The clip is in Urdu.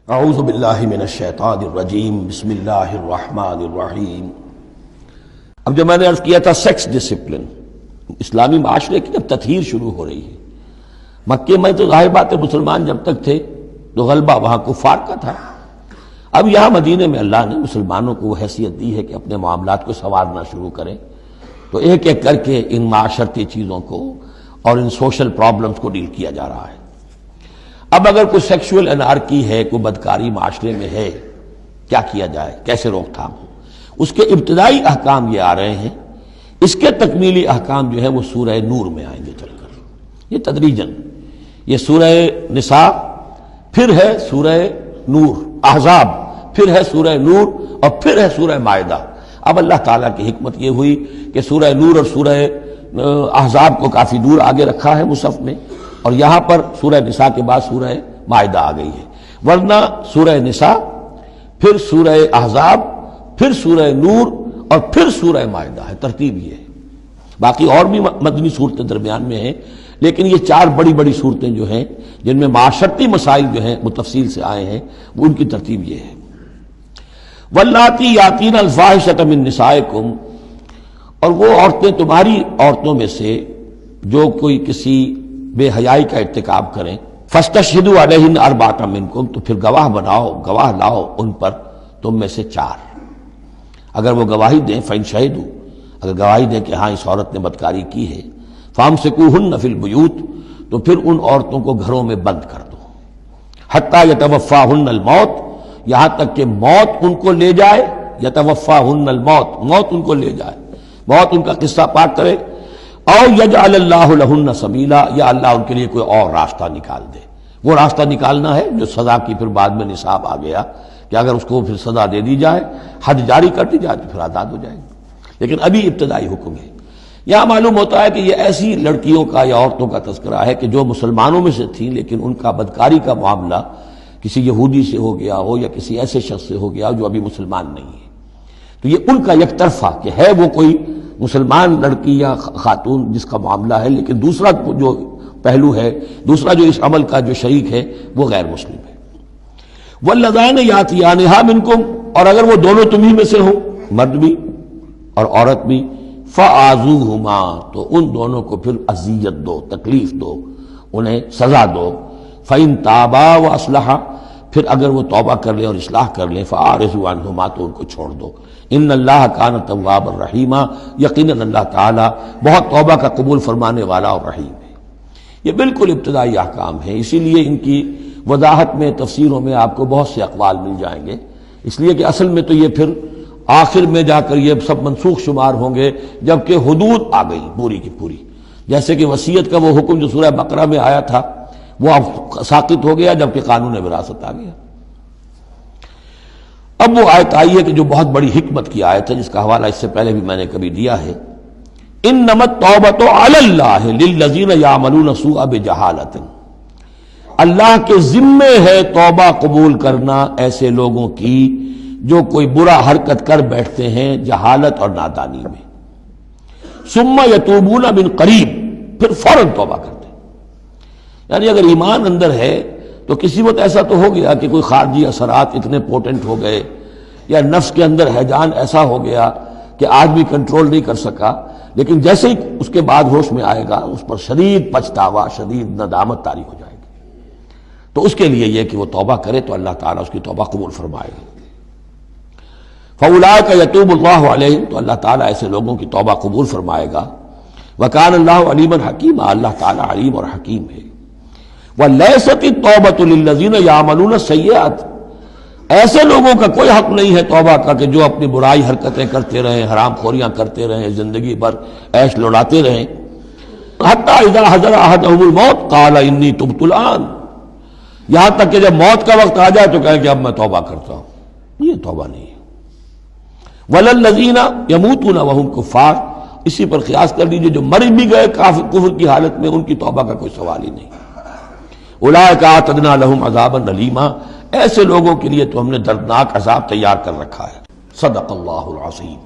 اعوذ باللہ من الشیطان الرجیم بسم اللہ الرحمن الرحیم۔ اب جب میں نے عرض کیا تھا سیکس ڈسپلن، اسلامی معاشرے کی جب تطہیر شروع ہو رہی ہے، مکے میں تو ظاہر بات ہے مسلمان جب تک تھے تو غلبہ وہاں کفار کا تھا۔ اب یہاں مدینے میں اللہ نے مسلمانوں کو وہ حیثیت دی ہے کہ اپنے معاملات کو سنوارنا شروع کریں، تو ایک ایک کر کے ان معاشرتی چیزوں کو اور ان سوشل پرابلمز کو ڈیل کیا جا رہا ہے۔ اب اگر کوئی سیکشول انارکی ہے، کوئی بدکاری معاشرے میں ہے، کیا کیا جائے، کیسے روک تھام ہو، اس کے ابتدائی احکام یہ آ رہے ہیں۔ اس کے تکمیلی احکام جو ہے وہ سورہ نور میں آئیں گے چل کر، یہ تدریجاً، یہ سورہ نساء، پھر ہے سورہ نور، احزاب، پھر ہے سورہ نور، اور پھر ہے سورہ مائدہ۔ اب اللہ تعالیٰ کی حکمت یہ ہوئی کہ سورہ نور اور سورہ احزاب کو کافی دور آگے رکھا ہے مصحف میں، اور یہاں پر سورہ نساء کے بعد سورہ مائدہ آ گئی ہے، ورنہ سورہ نساء، پھر سورہ احزاب، پھر سورہ نور، اور پھر سورہ مائدہ ہے، ترتیب یہ ہے۔ باقی اور بھی مدنی صورتیں درمیان میں ہیں، لیکن یہ چار بڑی بڑی صورتیں جو ہیں جن میں معاشرتی مسائل جو ہیں وہ تفصیل سے آئے ہیں، وہ ان کی ترتیب یہ ہے۔ واللاتی یاتین الفاحشۃ من نسائکم، اور وہ عورتیں تمہاری عورتوں میں سے جو کوئی کسی بے حیائی کا ارتکاب کریں، فاستشہدوا علیہن اربعۃ منکم، تو پھر گواہ بناؤ، گواہ لاؤ ان پر تم میں سے چار۔ اگر وہ گواہی دیں، فإن شہدوا، اگر گواہی دیں کہ ہاں اس عورت نے بدکاری کی ہے، فامسکوہن فی البیوت، تو پھر ان عورتوں کو گھروں میں بند کر دو، حتی یتوفاہن الموت، یہاں تک کہ موت ان کو لے جائے، یتوفاہن الموت، موت ان کو لے جائے، موت ان کا قصہ پاک کرے، او یجعل اللہ لہن سبیلا، یا اللہ ان کے لیے کوئی اور راستہ نکال دے۔ وہ راستہ نکالنا ہے جو سزا کی پھر بعد میں نصاب آ گیا کہ اگر اس کو پھر سزا دے دی جائے، حد جاری کر دی جائے تو پھر آزاد ہو جائے گی، لیکن ابھی ابتدائی حکم ہے۔ یہاں معلوم ہوتا ہے کہ یہ ایسی لڑکیوں کا یا عورتوں کا تذکرہ ہے کہ جو مسلمانوں میں سے تھیں لیکن ان کا بدکاری کا معاملہ کسی یہودی سے ہو گیا ہو یا کسی ایسے شخص سے ہو گیا ہو جو ابھی مسلمان نہیں ہے، تو یہ ان کا یک طرفہ کہ ہے وہ کوئی مسلمان لڑکی یا خاتون جس کا معاملہ ہے، لیکن دوسرا جو پہلو ہے، دوسرا جو اس عمل کا جو شریک ہے وہ غیر مسلم ہے۔ واللذان یاتیانہا منکم، اور اگر وہ دونوں تمہیں میں سے ہوں، مرد بھی اور عورت بھی، فآذوہما، تو ان دونوں کو پھر اذیت دو، تکلیف دو، انہیں سزا دو۔ فإن تابا واصلحا، پھر اگر وہ توبہ کر لیں اور اصلاح کر لیں، فأعرضوا عنہما، تو ان کو چھوڑ دو۔ ان اللہ کان توابا رحیما، یقیناً اللہ تعالیٰ بہت توبہ کا قبول فرمانے والا اور رحیم ہے۔ یہ بالکل ابتدائی احکام ہیں، اسی لیے ان کی وضاحت میں، تفسیروں میں آپ کو بہت سے اقوال مل جائیں گے، اس لیے کہ اصل میں تو یہ پھر آخر میں جا کر یہ سب منسوخ شمار ہوں گے جبکہ حدود آ گئی پوری کی پوری۔ جیسے کہ وصیت کا وہ حکم جو سورہ بقرہ میں آیا تھا وہ اب ساقط ہو گیا جبکہ قانون وراثت آ گیا۔ اب وہ آیت آئی ہے کہ جو بہت بڑی حکمت کی آیت ہے، جس کا حوالہ اس سے پہلے بھی میں نے کبھی دیا ہے۔ انما التوبۃ علی اللہ للذین یعملون السوء بجہالۃ، اللہ کے ذمے ہے توبہ قبول کرنا ایسے لوگوں کی جو کوئی برا حرکت کر بیٹھتے ہیں جہالت اور نادانی میں، ثم یتوبون من قریب، پھر فوراً توبہ کرتے ہیں۔ یعنی اگر ایمان اندر ہے تو کسی وقت ایسا تو ہو گیا کہ کوئی خارجی اثرات اتنے پوٹنٹ ہو گئے، یا نفس کے اندر ہیجان ایسا ہو گیا کہ آدمی کنٹرول نہیں کر سکا، لیکن جیسے ہی اس کے بعد ہوش میں آئے گا اس پر شدید پچھتاوا، شدید ندامت طاری ہو جائے گی، تو اس کے لیے یہ کہ وہ توبہ کرے تو اللہ تعالیٰ اس کی توبہ قبول فرمائے گا۔ فاولئک یتوب اللہ علیہم، تو اللہ تعالیٰ ایسے لوگوں کی توبہ قبول فرمائے گا۔ وکان اللہ علیما حکیما، اللہ تعالیٰ علیم اور حکیم ہے۔ ولیست التوبۃ للذین یعملون السیئات، ایسے لوگوں کا کوئی حق نہیں ہے توبہ کا کہ جو اپنی برائی حرکتیں کرتے رہیں، حرام خوریاں کرتے رہیں، زندگی بھر عیش لوٹاتے رہیں، حتی اذا حضر احدهم الموت قال انی تبت الآن، یہاں تک کہ جب موت کا وقت آ جائے تو کہیں کہ اب میں توبہ کرتا ہوں۔ یہ توبہ نہیں ہے۔ وللذین یموتون وهم کفار، اسی پر قیاس کر لیجئے جو مر بھی گئے کفر کی حالت میں، ان کی توبہ کا کوئی سوال ہی نہیں۔ اولئک اعتدنا لهم عذابا الیما، ایسے لوگوں کے لیے تو ہم نے دردناک عذاب تیار کر رکھا ہے۔ صدق اللہ العظیم۔